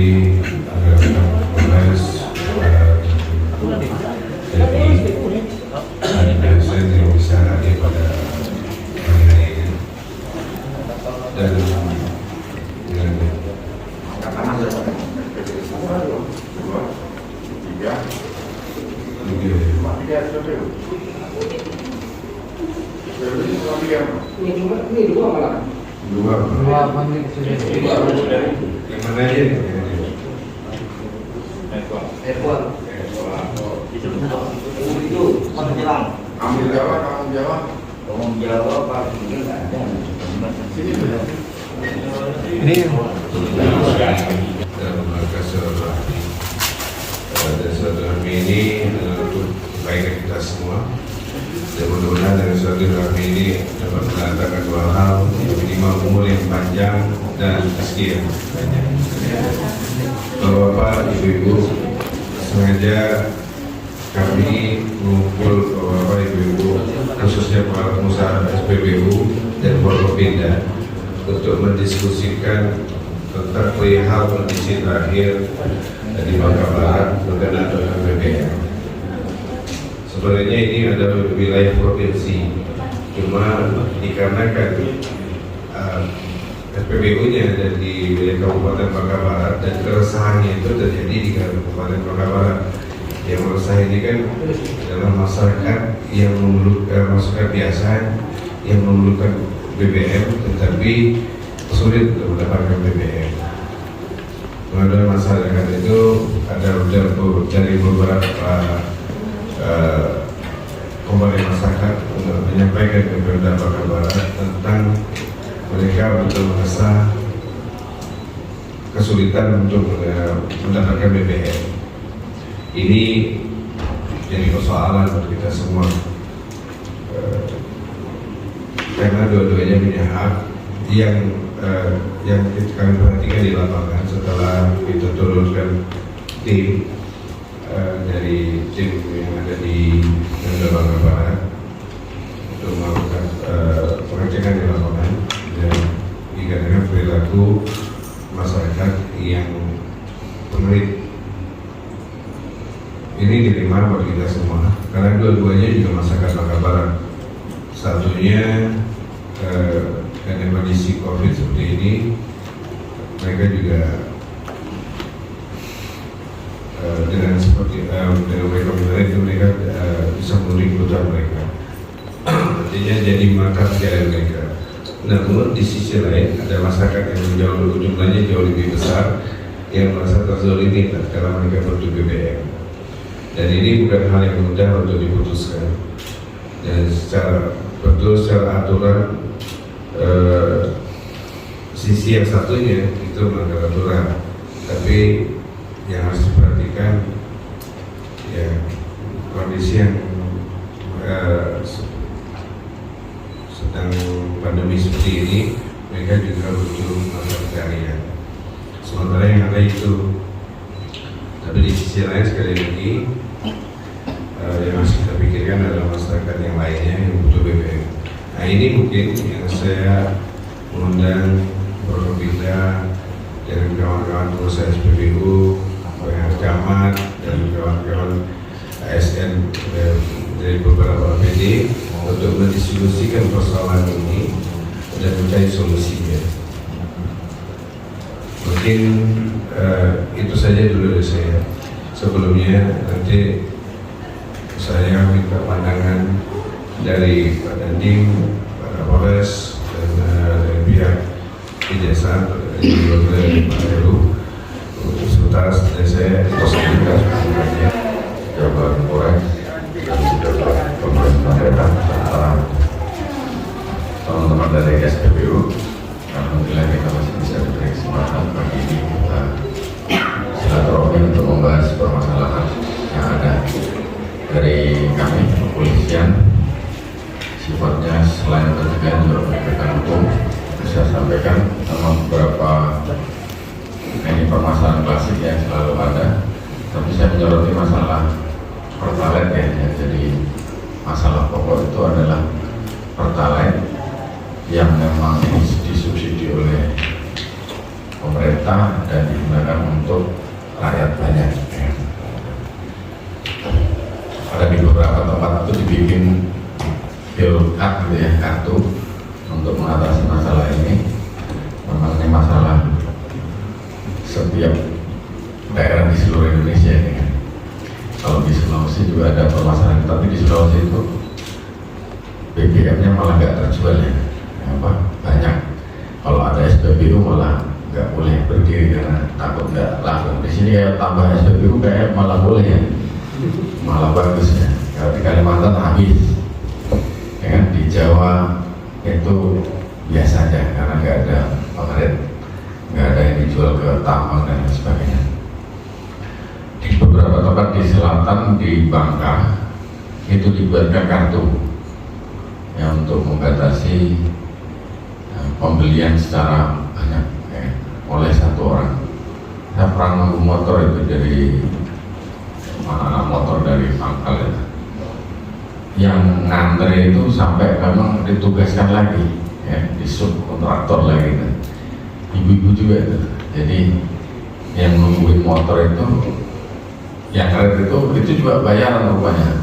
Menteri Agama Polres jadi ada dosen yang bisa hadir pada hari ini dan ini dua malah. dua Panggil sudah. yang mana aja nih? F1. Itu penjelang. Ambil Jawa, kamu Jawa. Ngomong Jawa Pak, mungkin nggak ada. Ini dalam rangka silaturahmi. Dan silaturahmi ini untuk kebaikan kita semua. Dan mudah-mudahan dengan silaturahmi ini dapat mengantarkan dua hal, minimal umur yang panjang dan rezeki yang banyak. Bapak, Ibu-ibu, sengaja kami mengumpul Bapak, Ibu-ibu, khususnya para pengusaha SPBU dan Forkopimda untuk mendiskusikan tentang perihal kondisi terakhir di Bangka Barat berkenaan dengan BBM. Sebenarnya ini adalah wilayah provinsi, cuma dikarenakan SPBU-nya ada di wilayah Kabupaten Bangka Barat dan keresahannya itu terjadi di Kabupaten Bangka Barat. Yang resah ini kan adalah masyarakat yang memerlukan masyarakat biasa yang memerlukan BBM tetapi sulit untuk mendapatkan BBM. Mengenai masyarakat itu ada dari beberapa komponen masyarakat untuk menyampaikan ke Pemda Bangka Barat tentang mereka betul merasa kesulitan untuk mendapatkan BBM. Ini jadi persoalan bagi kita semua karena dua-duanya punya hak yang kami perhatikan di lapangan setelah kita turunkan tim dari tim yang ada di Pemda Bangka Barat untuk melakukan pengecekan di lapangan dan dikarenakan perilaku masyarakat yang pengelit ini diterima buat kita semua karena dua-duanya juga masyarakat Bangka Barat. Satunya karena kondisi COVID seperti ini mereka juga dengan seperti dengan mereka itu mereka bisa memenuhi kebutuhan mereka. Artinya jadi makan dari mereka. Namun di sisi lain ada masyarakat yang jumlahnya jauh lebih besar yang merasa terzolimi karena mereka butuh BBM. Dan ini bukan hal yang mudah untuk diputuskan. Dan secara aturan sisi yang satunya itu melanggar aturan, tapi yang harus diperhatikan ya kondisi yang sedang pandemi seperti ini mereka juga butuh mata pencarian. Sementara yang ada itu, tapi di sisi lain sekali lagi yang harus kita pikirkan adalah masyarakat yang lainnya yang butuh BBM. Nah ini mungkin yang saya mengundang Forkopimda dengan kawan-kawan pengusaha SPBU, pengawas camat dan kawan-kawan ASN dari beberapa PD untuk mendiskusikan persoalan ini dan mencari solusinya. Mungkin itu saja dulu dari saya. Sebelumnya nanti saya minta pandangan dari Pak Dandim, Pak Kapolres, dan dari pihak Kejaksaan dari Pak Heru. Sementara saya positifkan sebenarnya Jawa Polres dan juga pemerintah daerah serta teman-teman dari SPBU. Alhamdulillah kita masih bisa diberi kesempatan pagi ini kita silaturahmi untuk membahas permasalahan yang ada dari kami kepolisian, sifatnya selain pencegahan juga penegakan hukum. Saya sampaikan sama beberapa ini permasalahan klasik yang selalu ada, tapi saya menyoroti masalah pertalite ya. Jadi masalah pokok itu adalah pertalite yang memang disubsidi oleh pemerintah pemerintah dan digunakan untuk rakyat banyak. Ya. Ada di beberapa tempat itu dibikin bill card gitu ya, kartu untuk mengatasi masalah ini. Memang ini masalah setiap daerah di seluruh Indonesia ini kan. Kalau di Sulawesi juga ada permasalahan, tapi di Sulawesi itu BBM-nya malah nggak terjual ya, banyak. Kalau ada SPBU malah nggak boleh berdiri karena takut nggak laku. Di sini ya tambah SPBU kayak malah boleh ya, malah bagus ya. Kalau di Kalimantan habis, ya kan? Di Jawa itu biasa aja karena nggak ada pengerit, nggak ada yang dijual ke tambang dan lain sebagainya. Di beberapa tempat di selatan, di Bangka itu dibuatkan kartu yang untuk membatasi pembelian secara banyak ya, oleh satu orang. Saya pernah nunggu motor itu dari anak motor dari Pangkal itu. Yang ngantre itu sampai memang ditugaskan lagi ya, di subkontraktor lagi kan. Ibu-ibu juga itu. Jadi yang nungguin motor itu, yang kredit itu juga bayaran rupanya.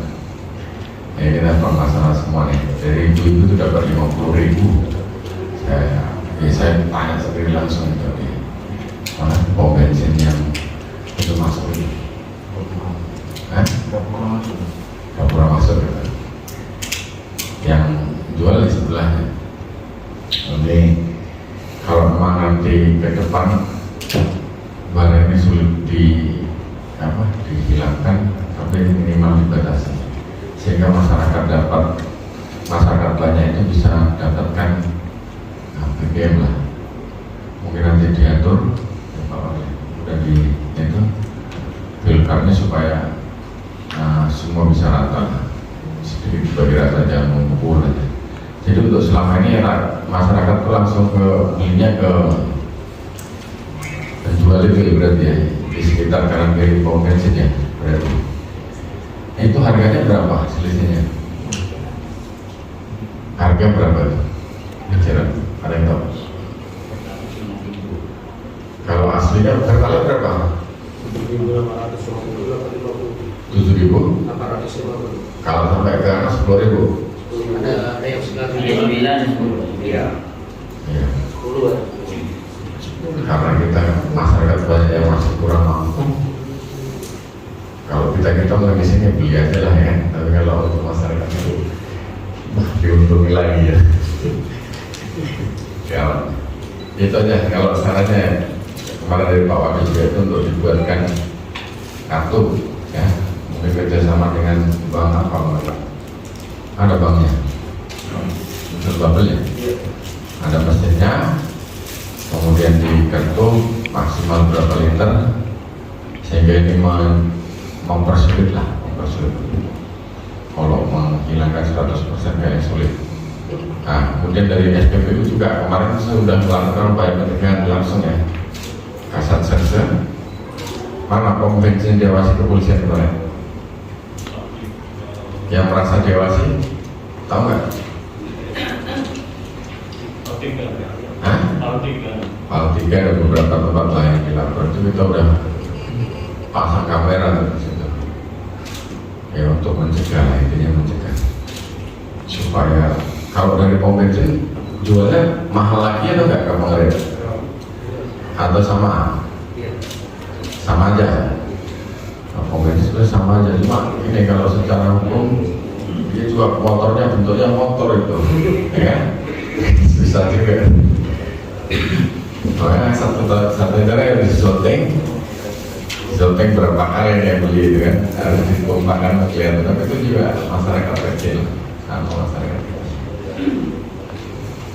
Ya kita permasalahan semua nih. Dari ibu-ibu itu dapat 50.000. Saya tanya sendiri langsung itu di mana pom bensin yang itu masuk itu. Gak pernah masuk gitu. Yang jual di sebelahnya. Jadi kalau memang nanti ke depan barang ini sulit dihilangkan, tapi minimal dibatasi sehingga masyarakat banyak itu bisa dapatkan BBM lah. Mungkin nanti diatur udah di itu filternya supaya semua bisa rata, sedikit bagi rata, jangan mengumpul aja. Jadi untuk selama ini ya, masyarakat tuh langsung ke penjual itu ya, berarti ya di sekitar kanan kiri pom bensin ya berarti. Itu harganya berapa selisihnya? Harga berapa itu? Bicara, ada yang tahu? Kalau aslinya terkala berapa? 7.000. Kalau sampai ke atas 10.000. Ada yang sekitar 9, 10. Iya. Iya. 10 ya. Karena kita masyarakat banyak yang masih kurang mampu. Kalau kita di sini beli aja lah ya. Tapi kalau untuk masyarakat itu diuntungi lagi ya. Ya, itu aja. Kalau sarannya kemarin dari Pak Wakil juga itu untuk dibuatkan kartu ya, mungkin kerjasama dengan bank apa Pak? Ada banknya, betul babelnya, ada mesinnya, kemudian di kartu maksimal berapa liter sehingga ini mempersulit. Kalau menghilangkan 100% kayak sulit. Nah, kemudian dari SPBU juga kemarin sudah melakukan upaya pencegahan langsung ya. Kasat Serse, mana pom bensin Dewasi kepolisian kemarin? Yang merasa Dewasi, tahu nggak? Al-3 ada beberapa tempat lain yang dilakukan itu kita udah pasang kamera di situ. Ya untuk mencegah, intinya mencegah supaya kalau dari pom bensin jualnya mahal lagi atau enggak kamu ngeliat? Atau sama aja? Pom bensin itu sama aja, cuma ini kalau secara hukum dia juga motornya bentuknya motor itu, ya susah juga. Makanya satu cara yang disoting berapa kali yang beli itu kan harus ditumpahkan kelihatan, tapi itu juga masyarakat kecil sama masyarakat kecil.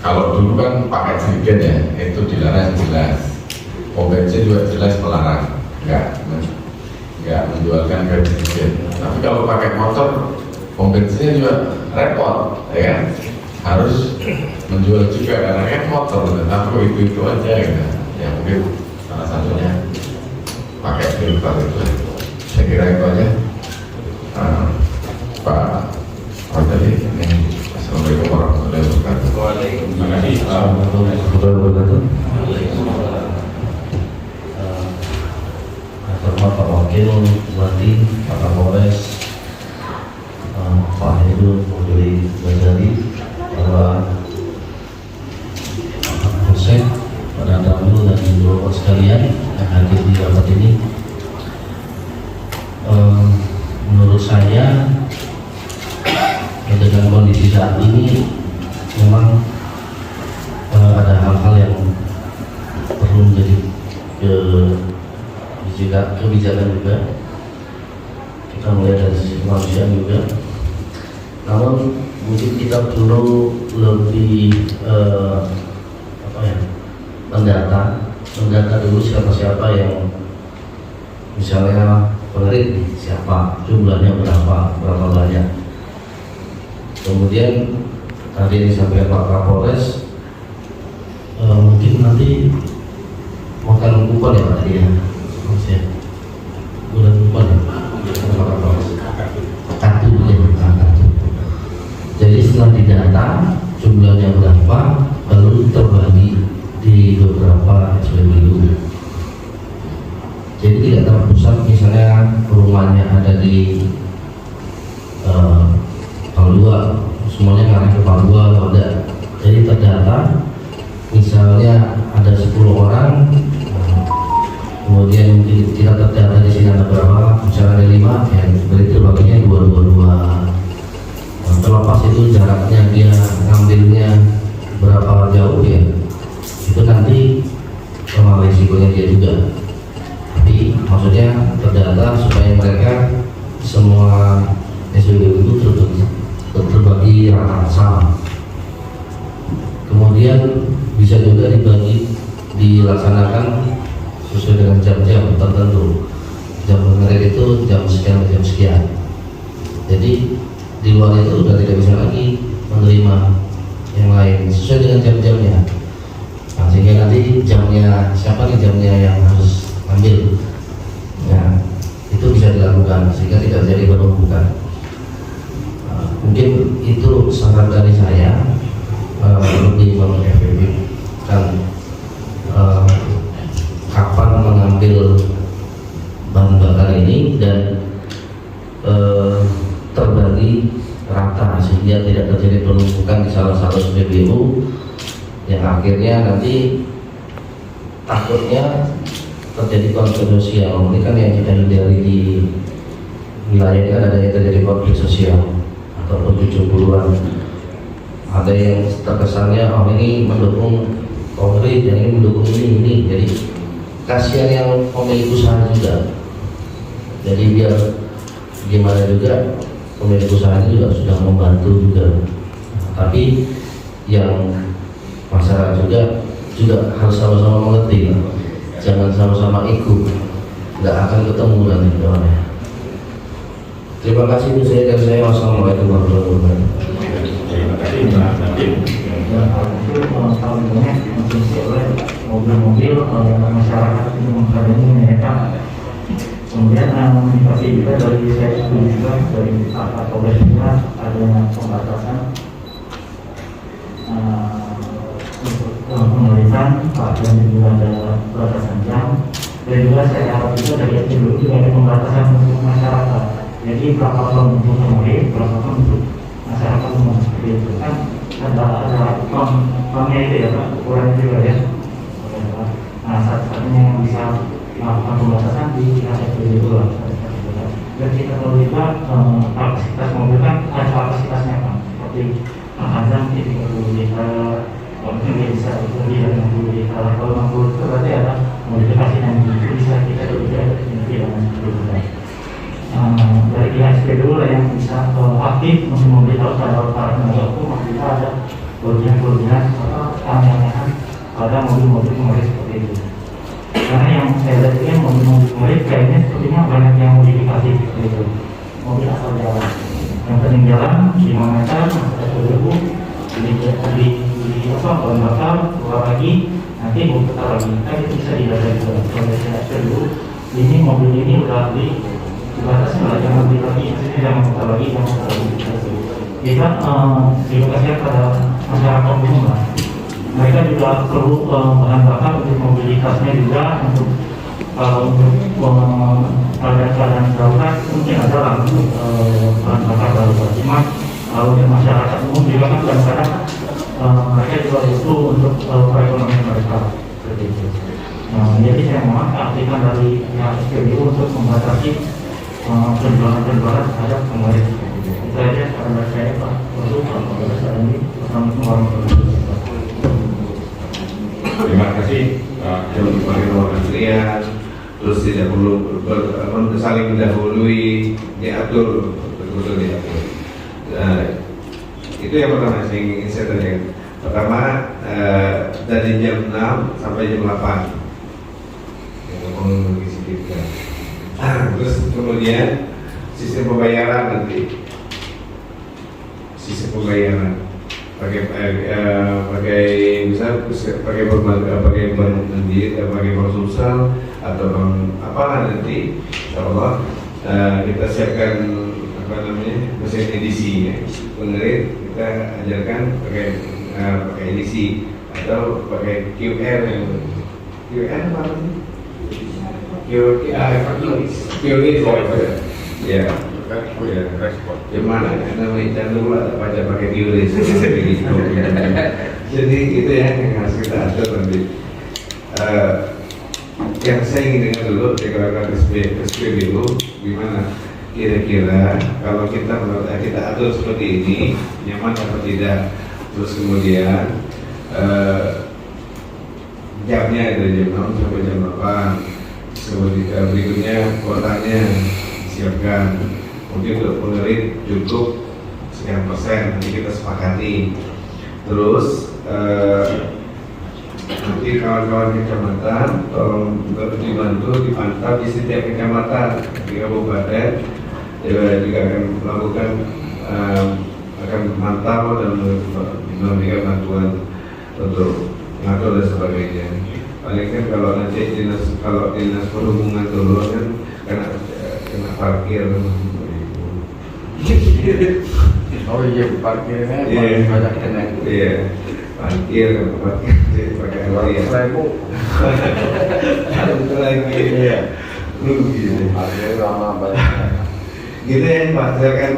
Kalau dulu kan pakai sedikit ya, itu dilarang jelas. Pom bensin juga jelas melarang, nggak menjualkan ke sedikit. Tapi kalau pakai motor, pom bensinnya juga repot, ya kan? Harus menjual juga karena kan motor, tapi itu aja ya. Ya mungkin salah satunya pakai filter itu. Saya kira itu aja. Pak Tadi ini. Assalamualaikum warahmatullahi wabarakatuh. Waalaikumsalam. Terima kasih. Wakil Bupati, Pak Kapolres, Pak Heru Mudri Ghazali, para Polsek, para tamu dan bapak sekalian yang hadir di rapat ini. Menurut saya dengan kondisi saat ini memang ada hal-hal yang perlu menjadi kebijakan juga. Kita melihat dari sisi kemanusiaan juga. Namun mungkin kita perlu lebih mendata dulu siapa-siapa yang misalnya pengerit, siapa, jumlahnya berapa banyak. Kemudian tadi yang disampaikan Pak Kapolres, mungkin nanti makan kupon ya Pak tadi ya, bulan kupon ya Pak Kapolres, kartu ya kartu. Jadi setelah didata jumlahnya berapa, lalu terbagi di beberapa SPBU. Jadi tidak terpusat, misalnya rumahnya ada di Palua, semuanya karena ke Palua ada. Jadi terdata, misalnya ada 10 orang, kemudian kita terdata di sini ada berapa, misalnya ada 5, ya berarti terbaginya 2. Terlepas itu jaraknya dia ngambilnya berapa jauh ya, itu nanti sama risikonya dia juga. Tapi maksudnya terdata supaya mereka semua SPBU itu terbagi rata sama. Kemudian bisa juga dilaksanakan sesuai dengan jam-jam tertentu. Jam pengerit itu jam sekian. Jadi di luar itu sudah tidak bisa lagi menerima yang lain sesuai dengan jam-jamnya. Nah, sehingga nanti jamnya siapa nih jamnya yang harus ambil, ya itu bisa dilakukan sehingga tidak jadi penumpukan. Mungkin itu saran dari saya, lebih mengefektifkan kapan mengambil bahan bakar ini dan terbagi rata sehingga tidak terjadi penumpukan di salah satu SPBU yang akhirnya nanti takutnya terjadi konflik sosial. Ini kan yang kita hindari di wilayah kan adanya terjadi konflik sosial ataupun 70-an. Ada yang terkesannya ini mendukung konkret, yang ini mendukung ini. Jadi kasihan yang pemilik usaha juga. Jadi biar gimana juga pemilik usaha ini juga sudah membantu juga. Tapi yang masyarakat juga harus sama-sama mengerti. Jangan sama-sama ikut, nggak akan ketemu nanti kawannya. Terima kasih itu saya dari saya. Wassalamualaikum warahmatullahi wabarakatuh. Terima kasih Pak Nadiem. Tahun ini mengisi oleh mobil-mobil masyarakat yang menghadiri mereka. Kemudian pasti juga dari saya juga dari Pak Kapolres juga ada pembatasan untuk pemeriksaan dan juga ada batasan jam. Dan juga saya harap juga dari SPBU juga ada pembatasan untuk masyarakat. Jadi berapa ton untuk pemilik, berapa ton untuk masyarakat umum seperti itu kan ada tonnya itu ya Pak, ukuran juga ya. Nah satu-satunya yang bisa melakukan pembatasan di SPBU lah. Dan kita tahu juga kapasitas mobil kan ada kapasitasnya Pak, seperti Azam itu 30 liter, mungkin bisa lebih dari 60 liter. Kalau 60 itu berarti ada modifikasi dan itu bisa kita juga ada dengan berbeda. Dari pihak SPBU lah yang bisa aktif untuk memberitahu pada para penegak hukum apabila ada kelebihan atau keanehan pada mobil-mobil pengerit seperti itu. Karena yang saya lihat ini mobil-mobil pengerit kayaknya sepertinya banyak yang modifikasi seperti itu. Mobil asal jalan, yang penting jalan 5 meter, masuk SPBU, beli bahan bakar, keluar lagi, nanti mau putar lagi. Kan itu bisa dilihat juga. Kalau dari SPBU, ini mobil ini udah beli batas jangan beli lagi, jangan putar lagi, jangan putar lagi. Kita terima kasih pada masyarakat umum lah. Mereka juga perlu bahan bakar untuk mobilitasnya juga untuk untuk keadaan darurat mungkin ada lah untuk bahan bakar darurat. Cuma untuk masyarakat umum juga kan kadang-kadang mereka juga butuh untuk perekonomian mereka seperti itu. Jadi saya mohon keaktifan dari pihak SPBU untuk membatasi penjualan terhadap komoditi. Itu saja saran saya Pak. Assalamualaikum warahmatullahi wabarakatuh. Terima kasih untuk Kementerian. Terus tidak perlu saling mendahului, diatur, betul-betul diatur. Itu yang pertama yang ingin saya tanyakan. Pertama, dari jam 6 sampai jam 8 yang ngomong disiplinkan. Terus kemudian sistem pembayaran nanti, sistem pembayaran pakai misal pakai bank nanti, pakai bank sosial atau bank apalah nanti, insyaallah kita siapkan mesin edisi ya. Benerin kita ajarkan pakai edisi atau pakai QR apa sih? QR ya. Gimana? Namanya channel lah, baca pakai QRIS. Jadi itu yang harus kita atur nanti. Yang saya ingin dengar dulu deklarasi SPBU gimana? Kira-kira kalau kita atur seperti ini nyaman atau tidak? Terus kemudian jamnya dari jam 6 sampai jam 8. Kemudian berikutnya kuotanya disiapkan. Mungkin untuk penerit cukup sekian persen, nanti kita sepakati. Terus nanti kawan-kawan kecamatan tolong dibantu dipantau di setiap kecamatan di kabupaten juga akan melakukan akan memantau dan memberikan bantuan untuk mengatur dan sebagainya. Paling kan kalau nanti dinas perhubungan turun kan kena parkir. Oh iya, parkirnya Iya. banyak kena. Iya, parkir pakai air. Ada lagi. Iya. Gitu. Parkirnya lama banyak. Gitu ya Pak, saya kan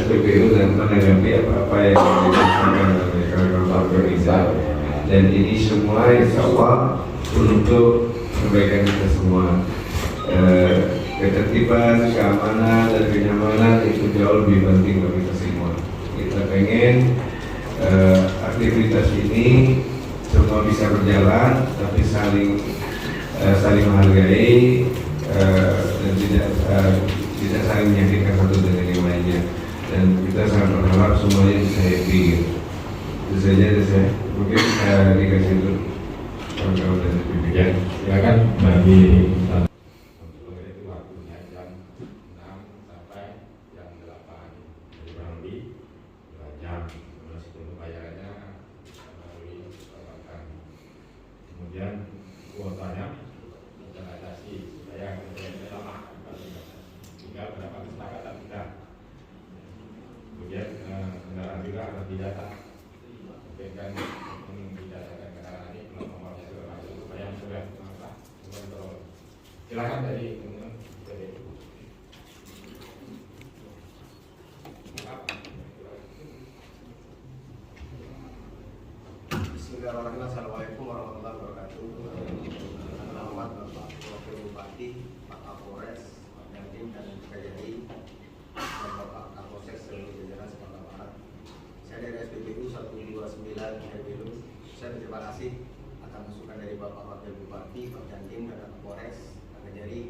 SPBU dan menanggapi apa yang disampaikan oleh kawan-kawan organisasi. Dan ini semua insya Allah untuk kebaikan kita semua. Ketertiban, keamanan, dan kenyamanan itu jauh lebih penting bagi kita semua. Kita pengen aktivitas ini semua bisa berjalan, tapi saling menghargai dan tidak saling menyakitkan satu dengan yang lainnya. Dan kita sangat berharap semuanya bisa happy. Itu saja dari saya. Mungkin dikasih dulu kawan-kawan dari PBK. Silakan bagi kemudian kuotanya kita batasi supaya kemudian lama tinggal berapa kesepakatan kita. Kemudian kendaraan juga harus didata, mungkin kan didatakan kendaraan ini nomornya segala macam supaya sudah kontrol. Silakan dari Bismillahirrahmanirrahim. Assalamualaikum warahmatullahi wabarakatuh. Selamat Bapak Wakil Bupati, Pak Kapolres, Pak Dandim dan KJRI, dan Bapak Kapolsek seluruh jajaran Sumatera Barat. Saya dari SPBU 129 Herbelu. Saya berterima kasih atas masukan dari Bapak Wakil Bupati, Pak Dandim dan Kapolres, Pak KJRI.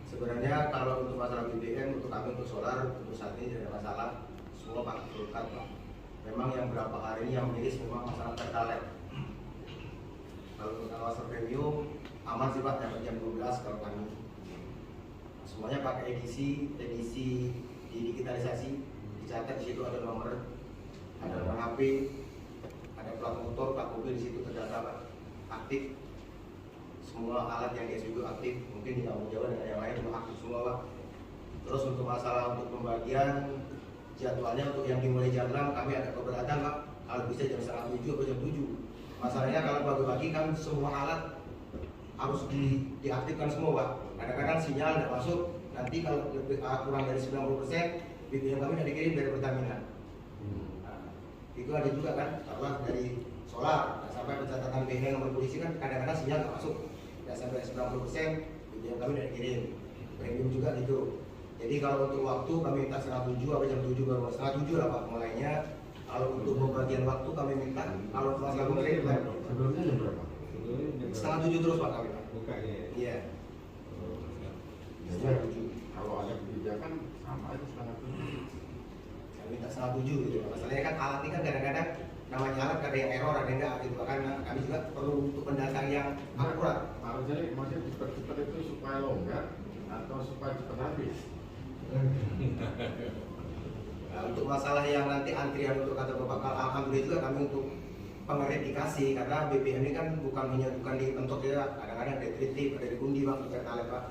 Sebenarnya kalau untuk masalah BBM untuk kami untuk solar untuk saat ini tidak ada masalah. Semua Pak Sultan Pak. Memang yang berapa hari ini yang miris memang masalah pertalite. Kalau untuk kawasan premium aman sih Pak, dapat jam 12 kalau kami. Semuanya pakai edisi digitalisasi, dicatat di situ ada nomor HP, ada plat motor, plat mobil di situ terdata Pak, aktif. Semua alat yang di SPBU aktif, mungkin di Jawa dengan yang lain juga aktif semua Pak. Terus untuk masalah untuk pembagian jadwalnya untuk yang dimulai jam 6 kami agak keberatan Pak, kalau bisa jam setengah 7 atau jam 7. Masalahnya kalau bagi-bagi kan semua alat harus diaktifkan semua Pak. Kadang-kadang sinyal tidak masuk, nanti kalau kurang dari 90% BBM kami tidak dikirim dari Pertamina. Nah, itu ada juga kan, karena dari solar, sampai pencatatan BNN nomor polisi kan kadang-kadang sinyal nggak masuk, tidak sampai 90% BBM kami tidak dikirim. Premium juga gitu. Jadi kalau untuk waktu kami minta setengah 7 atau jam 7 baru setengah 7 lah Pak mulainya. Kalau untuk pembagian waktu kami minta, kalau masalah konkret Sebelumnya jam berapa? setengah 7 terus Pak kami Pak. Bukanya ya. Iya. Ya, Setengah 7. kalau ada kebijakan sama aja setengah 7. Kami minta setengah 7 gitu. Masalahnya kan alat ini kan kadang-kadang namanya alat ada yang error, ada yang enggak gitu. Karena kami juga perlu untuk pendatang yang akurat. Harus jadi maksudnya cepat-cepat itu supaya longgar atau supaya cepat habis. Nah, untuk masalah yang nanti antrian untuk kata Bapak Kal, alhamdulillah juga kami untuk pengerit dikasih, karena BBM ini kan bukan dibentuk ya, kadang-kadang ada kritik, ada dikundi Bang, Pak.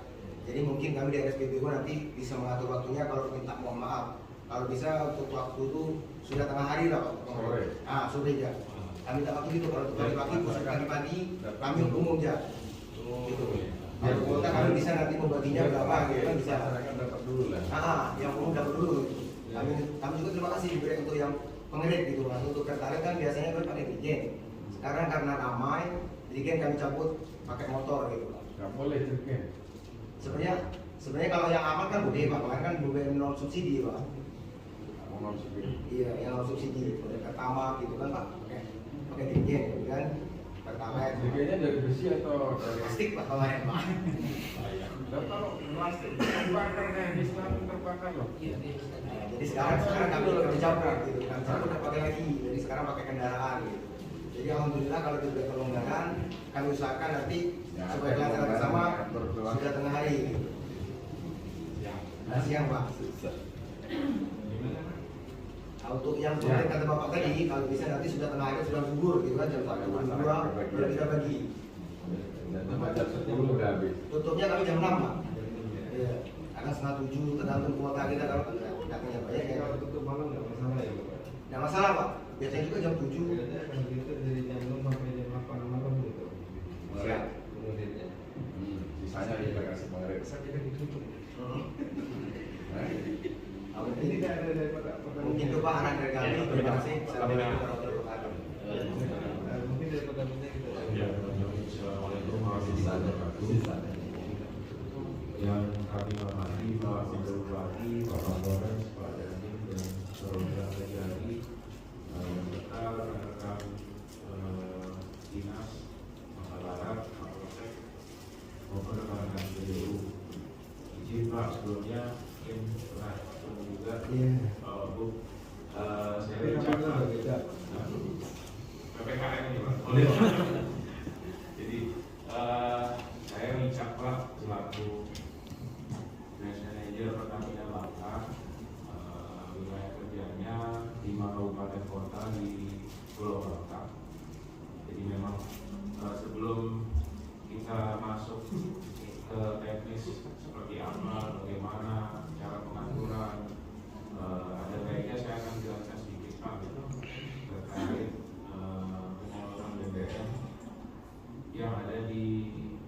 Jadi mungkin kami di RSPBU nanti bisa mengatur waktunya, kalau minta mohon maaf. Kalau bisa untuk waktu itu sudah tengah hari lah Pak. Sore. Sore ya. Kami tak waktu itu kalau untuk pagi-pagi, khusus pagi-pagi kami umum ya. Gitu. Kalau kuota kami bisa nanti membaginya berapa gitu kan bisa. Masyarakat dapat dulu lah. Yang umum dapat dulu. Kami juga terima kasih untuk yang pengerit gitu Mas. Untuk tertarik kan biasanya kan pakai dirjen. Sekarang karena ramai, dirjen kami cabut pakai motor gitu Pak. Nggak boleh dirjen. Sebenarnya kalau yang aman kan boleh Pak, kemarin kan BBM non subsidi Pak. Mau non subsidi. Iya, yang non subsidi, pertama gitu kan Pak, pakai dirjen gitu kan. Pertama Dirjennya dari besi atau dari plastik Pak kemarin Pak. Dan kalau plastik terbakar kayak di Islam terbakar loh. Jadi sekarang kami cabut gitu, kami cabut udah pakai lagi, jadi sekarang pakai kendaraan gitu. Jadi alhamdulillah kalau diberi pelonggaran, kami usahakan nanti supaya dilaksanakan bersama sudah tengah hari gitu. Siang Pak. Untuk yang kemarin kata Bapak tadi, kalau bisa nanti sudah tengah hari sudah gugur gitu kan, jam 1, jam 2 baru kita bagi. Dan jam 10 udah habis. Tutupnya kami jam 6 Pak. Iya. Karena setengah 7 tergantung kuota kita, kalau datangnya banyak ya. Kalau tutup malam nggak masalah ya Bapak? Nggak masalah Pak. Biasanya juga jam 7. Biasanya kan gitu dari jam 6 sampai jam 8 malam gitu. Siap. Kemudiannya. Sisanya kita kasih pengerit. Saya jadi ditutup. Mungkin Tidak ada daripada mungkin itu Pak arahan dari kami. Terima kasih. Assalamualaikum warahmatullahi wabarakatuh. Mungkin daripada minyak kita. Assalamualaikum warahmatullahi wabarakatuh. Yang kami hormati Pak Wakil Bupati, Pak Kapolres, Pak Dandim, dan saudara Kejari, serta rekan-rekan dinas, masyarakat, Kapolsek, maupun rekan-rekan PDU. Izin Pak sebelumnya mungkin pernah ketemu juga Bu. Saya ucapkan PPKM ini Pak. Jadi saya ucap Pak selaku Branch Manager Pertamina Bangka, wilayah kerjanya 5 kabupaten kota di Pulau Bangka. Jadi memang sebelum kita masuk ke teknis seperti apa, bagaimana cara pengaturan, ada baiknya saya akan jelaskan sedikit Pak terkait penyaluran BBM yang ada di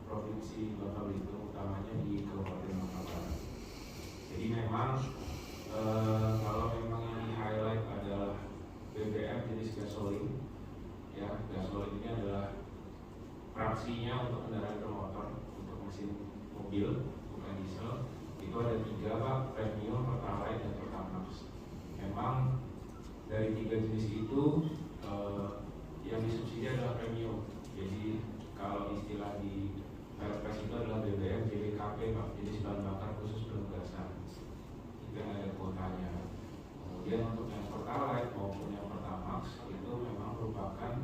Provinsi Bangka Belitung, utamanya di Kabupaten Bangka Barat. Jadi memang kalau memang yang di highlight adalah BBM jenis gasolin, ya gasolin ini adalah fraksinya untuk kendaraan bermotor, untuk mesin mobil, bukan diesel. Itu ada 3 Pak, premium, pertalite, dan pertamax. Memang dari 3 jenis itu yang disubsidi adalah premium. Jadi kalau istilah di Perpres itu adalah BBM JBKP Pak, jenis bahan bakar khusus penugasan. Itu yang ada kuotanya. Kemudian untuk yang pertalite maupun yang pertamax itu memang merupakan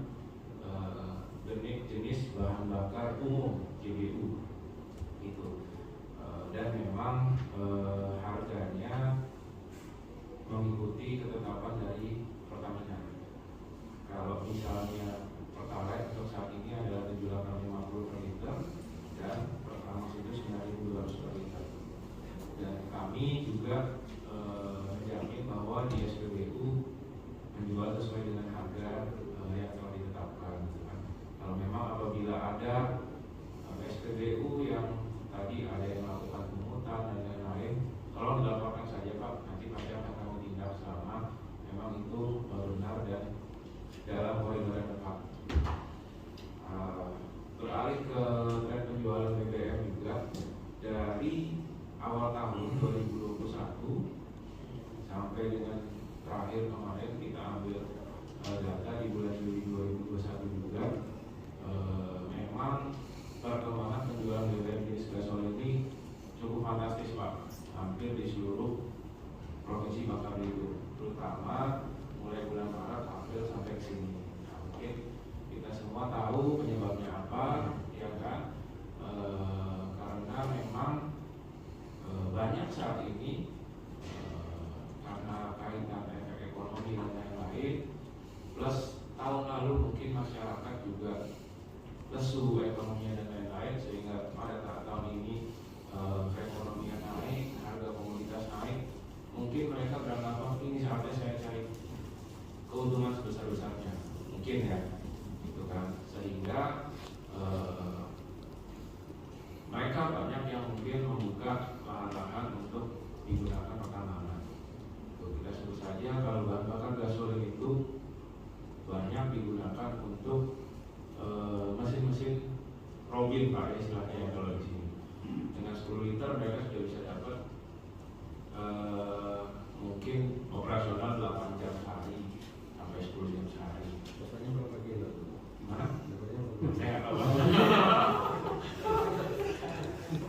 jenis bahan bakar umum JBU itu. Dan memang harganya mengikuti ketetapan dari Pertamina. Kalau misalnya pertalite untuk saat ini adalah 7.850 per liter dan pertamax itu 9.200 per liter. Dan kami juga menjamin bahwa di SPBU menjual sesuai dengan harga yang telah ditetapkan. Kalau memang apabila ada SPBU sama-sama tahu penyebabnya apa, ya kan? Karena memang banyak saat ini karena kaitan efek ekonomi dan lain-lain, plus tahun lalu mungkin masyarakat juga lesu ekonominya dan lain-lain, sehingga pada tahun ini perekonomian naik, harga komoditas naik, mungkin mereka beranggapan ini saatnya saya cari keuntungan sebesar-besarnya, mungkin ya, gitu kan, sehingga mereka banyak yang mungkin membuka lahan-lahan untuk digunakan pertambangan. Kita sebut saja kalau bahan bakar gasolin itu banyak digunakan untuk mesin-mesin robin Pak, istilahnya kalau di sini. Dengan 10 liter mereka sudah bisa dapat mungkin operasional 8 jam sehari sampai 10 jam sehari. Dapatnya berapa kilo? Gimana? Dapatnya Saya nggak tahu.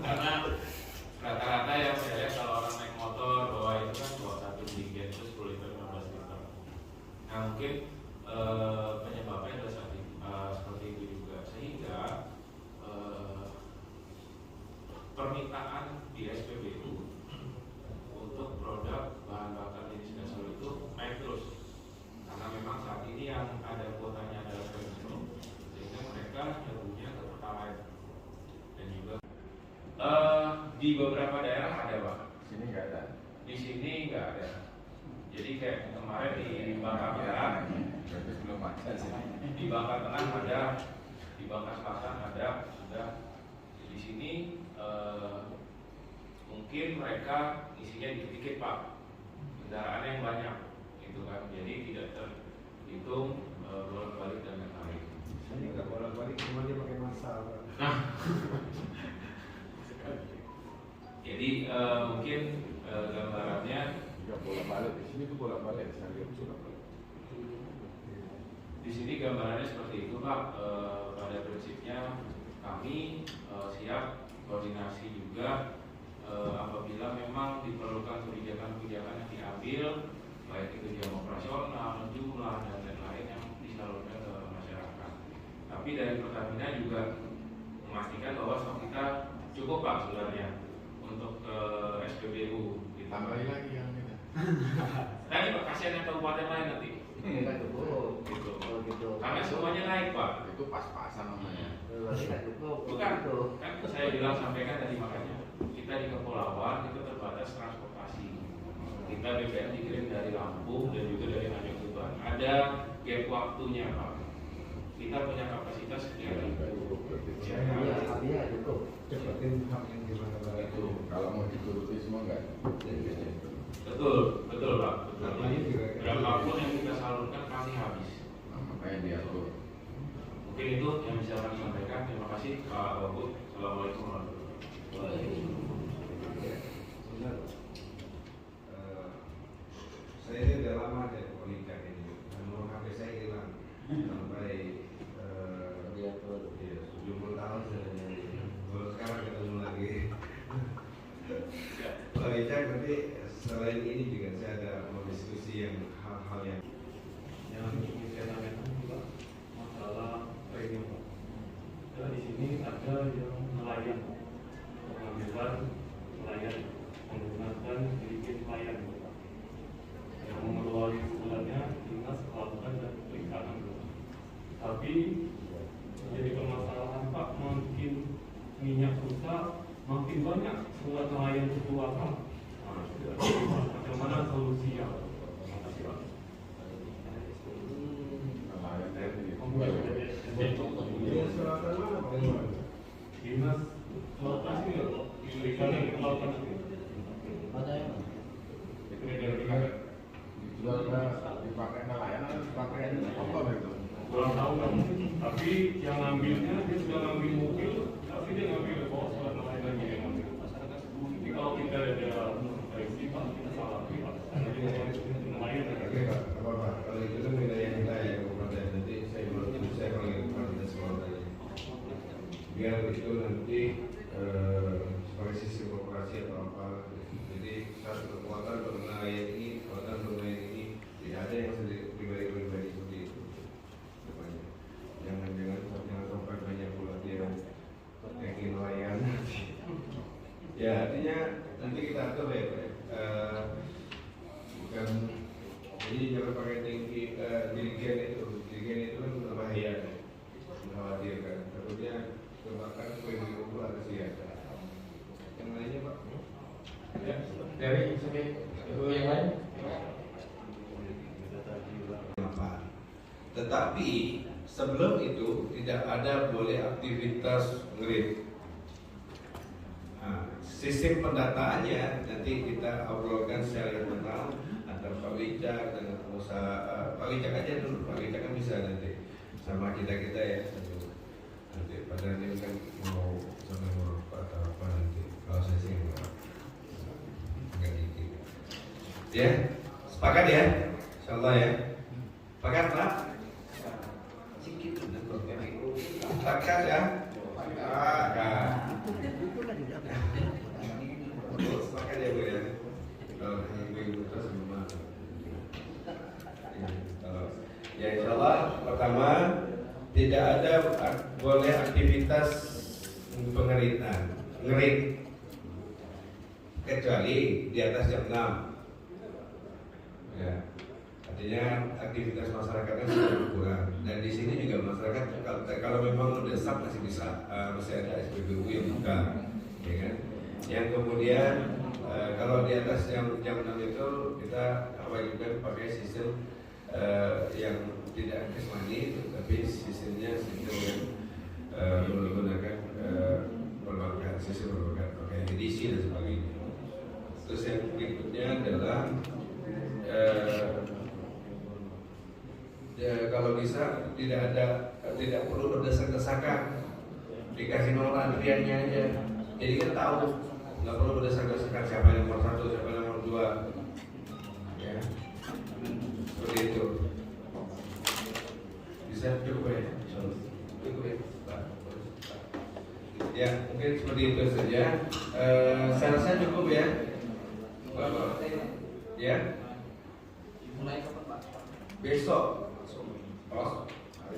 Karena rata-rata yang saya lihat kalau orang naik motor bawa itu kan bawa satu bigen itu 10 liter 15 liter. Nah mungkin penyebabnya adalah seperti itu juga, sehingga permintaan di SPBU untuk produk bahan bakar jenis gasolin itu naik terus, karena memang saat ini yang ada kuotanya adalah premium, sehingga mereka nyerbunya ke Pertalite. Dan juga di beberapa daerah ada Pak, Sini nggak ada. di sini nggak ada. Jadi kayak kemarin di Bangka Barat, Berarti belum ada sih. di Bangka Tengah ada, di Bangka Selatan ada. Di sini mungkin mereka isinya dikit-dikit Pak, kendaraannya yang banyak, gitu kan. Jadi tidak terhitung bolak-balik dan lain-lain. Ini nggak bolak-balik, cuma dia pakai masal. Jadi mungkin gambarannya Nggak bolak-balik. Di sini tuh bolak-balik. Saya lihat bolak-balik. di sini gambarannya seperti itu Pak. Pada prinsipnya kami siap koordinasi juga apabila memang diperlukan kebijakan-kebijakan yang diambil, baik itu jam operasional, jumlah dan lain-lain yang disalurkan ke masyarakat. Tapi dari Pertamina juga memastikan bahwa stok kita cukup Pak sebenarnya untuk SPBU. Tambahin lagi yang ini. Tadi Pak, kasihan yang kabupaten lain nanti. Nggak cukup. Gitu. Kalau gitu. Karena semuanya naik Pak. Itu pas-pasan namanya. Berarti nggak cukup. Bukan, Gitu. kan saya bilang sampaikan tadi, makanya kita di kepulauan itu terbatas transportasi. Kita BBM dikirim dari Lampung dan juga dari Tanjung Tuban. Ada gap waktunya Pak. Kita punya kapasitas sekian ribu. Iya, tapi nggak cukup. Cepetin hak yang di mana barat Itu kalau mau dituruti semua nggak? Betul Pak. Betul. Namanya juga kayak Berapapun yang kita salurkan pasti habis. Nah, makanya diatur. Mungkin itu yang bisa kami sampaikan. Terima kasih Pak Wagub. Assalamualaikum warahmatullahi wabarakatuh. Benar. Saya ini udah lama ada komunikasi ini. Nomor HP saya hilang sampai Dia tuh. ya 70 tahun sudah nyari. Baru sekarang ketemu lagi. Pak Richard, berarti selain ini juga saya ada mau diskusi yang hal-hal yang ingin saya tanyakan juga masalah premium Pak. Ya, di sini ada yang nelayan mengambilkan nelayan menggunakan sedikit nelayan Pak. Yang mengeluarkan sebenarnya dinas kelautan dan perikanan Pak. Tapi jadi permasalahan Pak, makin minyak rusak makin banyak buat nelayan dikeluarkan. Bagaimana solusinya? Terima kasih Pak. Nelayan tadi. Dinas Kelautan mana Pak Iwan? Dinas kelautan sih perikanan kelautan sih. Ada yang Itu dijual dipakai nelayan atau dipakai motor itu? Kurang tahu kan, tapi yang ngambilnya dia sudah ngambil mobil, tapi dia ngambil bawa surat nelayan lagi yang ngambil. Jadi kalau kita ada prediksi Pak, kita salah Pak. Jadi nelayan Oke Pak, apa Pak? Kalau itu kan wilayah kita ya kabupaten, nanti saya panggil kepala dinas kelautan. Biar itu nanti sebagai sistem operasi atau apa. Jadi satu kekuatan pengenalan ini, kekuatan pengenalan ini tidak ada yang sendiri pribadi seperti itu. Jangan Ya, artinya nanti kita atur ya, Pak. Bukan, jadi jangan pakai dirigen itu kan berbahaya, mengkhawatirkan. Takutnya kebakaran PBU ada siaga. Yang lainnya Pak? Ya, Dari yang lain? Tetapi sebelum itu tidak ada boleh aktivitas ngerit. Nah, sistem pendataannya nanti kita obrolkan secara internal antara Pak Wicak dengan pengusaha. Pak Wicak aja dulu, Pak Wicak kan bisa nanti sama kita ya. Nanti padahal ini kan mau sampai merokok atau apa nanti. Kalau saya sih enggak dikit. Ya, sepakat ya, insyaallah ya. Sepakat Pak? Sepakat ya? Sepakat. Sepakat ya Bu ya. Kalau ibu terus gimana? Ya insyaallah pertama tidak ada boleh aktivitas pengeritan, ngerit kecuali di atas jam 6. Ya. Artinya aktivitas masyarakatnya sudah berkurang dan di sini juga masyarakat kalau memang mendesak masih bisa masih ada SPBU yang buka, ya kan? Yang kemudian kalau di atas jam 6 itu kita wajibkan pakai sistem yang tidak cash money, tapi sistemnya sistem yang menggunakan perbankan, sistem perbankan pakai edisi dan sebagainya. Terus yang berikutnya adalah kalau bisa tidak perlu berdesak-desakan, dikasih nomor antriannya aja, jadi kita tahu, nggak perlu berdesak-desakan siapa yang nomor 1, siapa yang nomor 2, ya seperti itu. Bisa cukup ya, cukup ya, Pak. Ya mungkin seperti itu saja. Saya rasa cukup ya, Bapak. Ya. Mulai kapan Pak? Besok. Oh. Hari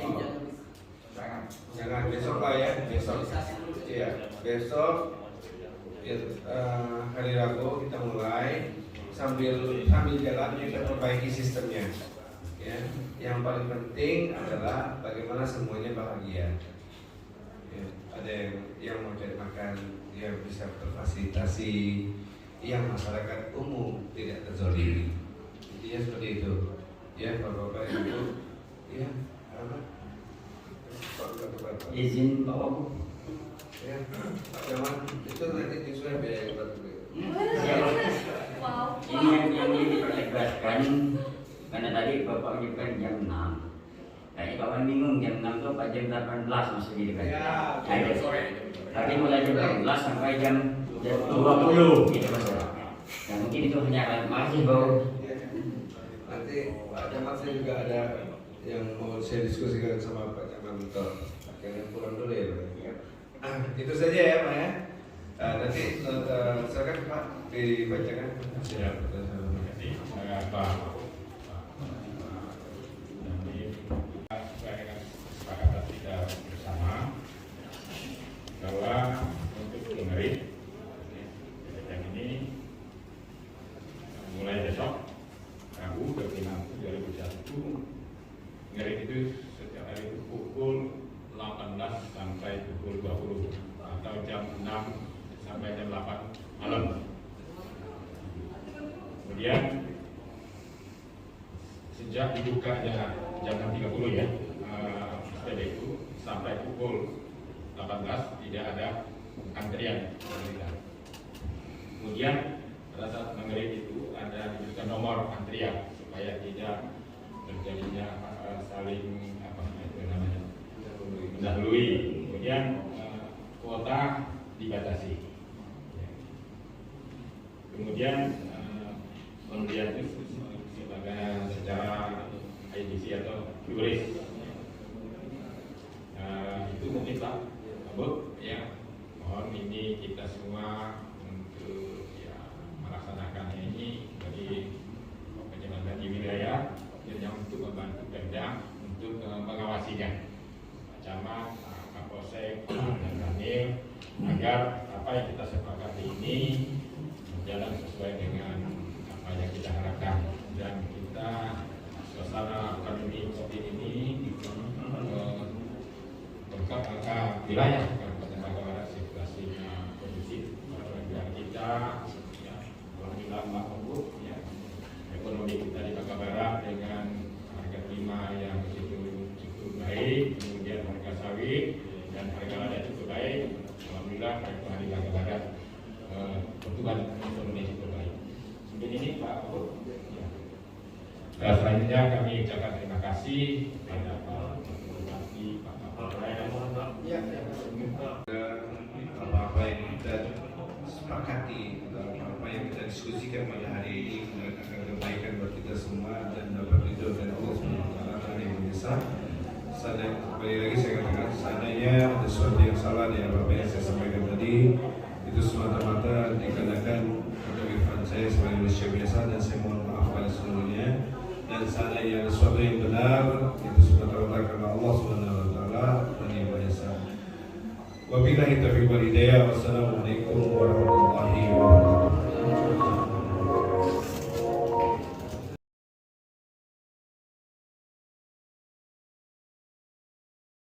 ini Jangan besok lah ya, besok. Iya, besok ya, hari Rabu kita mulai sambil jalan kita perbaiki sistemnya. Ya, yang paling penting adalah bagaimana semuanya bahagia. Ya, ada yang mau cari makan, yang bisa terfasilitasi, yang masyarakat umum tidak terzolimi. Intinya seperti itu. Ya, Bapak-bapak Ibu. Ya, apa? izin Pak Wagub. Ya, Pak Jaman, itu nanti sesuai biaya Bapak. Ini yang dipertegaskan karena tadi Bapak menyebutkan jam 6. Kayaknya kawan bingung jam 6 itu apa jam 18 masih gitu kan? Ya, Tapi mulai jam 18 sampai jam 20 gitu Mas. Nah mungkin itu hanya masih bau. Nanti Pak Jaman saya juga ada yang mau saya diskusikan sama Pak Jaman Mentor. Kalian pulang dulu ya Pak. Itu saja ya Pak ya. Nanti silakan Pak dibacakan. Siap. Pak. Kesepakatan kita bersama bahwa untuk pengerit yang ini mulai besok Rabu 26 2021 ngerit itu setiap hari itu pukul 18 sampai pukul 20 atau jam 6 sampai jam 8 malam. Kemudian sejak dibukanya jam 6.30 ya SPBU sampai pukul 18 tidak ada antrian. Kemudian pada saat mengerit itu ada diberikan nomor antrian supaya tidak terjadinya saling mendahului. Kemudian kuota dibatasi. Kemudian itu secara IDC atau QRIS. Itu mungkin Pak Abu ya, mohon ini kita semua untuk ya melaksanakan ini dari pejabat di wilayah yang untuk membantu Pemda untuk mengawasinya. Pak Camat, Pak Kapolsek, dan Kanil agar apa yang kita sepakati ini berjalan sesuai dengan apa yang kita harapkan, dan kita suasana pandemi COVID ini berkat angka wilayah Kabupaten Bangka Barat situasinya kondusif, negara kita ya, alhamdulillah mampu ya, ekonomi kita di Bangka Barat dengan harga timah yang cukup baik, kemudian harga sawit dan harga lada cukup baik, alhamdulillah pertumbuhan di Bangka Barat pertumbuhan ekonomi cukup baik. Seperti ini Pak Kapur. Ya. Selanjutnya kami ucapkan terima kasih kepada Pak Bupati, Pak Kapolres. Apa yang kita sepakati, apa yang kita diskusikan pada hari ini akan kebaikan buat kita semua dan dapat ridho dari Allah Subhanahu wa taala yang Maha. Kembali lagi saya katakan, seandainya ada sesuatu yang salah di apa yang saya sampaikan tadi, itu semata-mata dikarenakan kearifan saya sebagai manusia biasa, dan saya mohon maaf pada seluruhnya. Dan seandainya ada sesuatu yang benar, itu semata-mata karena Allah Subhanahu wa taala yang Maha Esa. Wabillahi taufiq wal hidayah. Wassalamualaikum warahmatullahi wabarakatuh.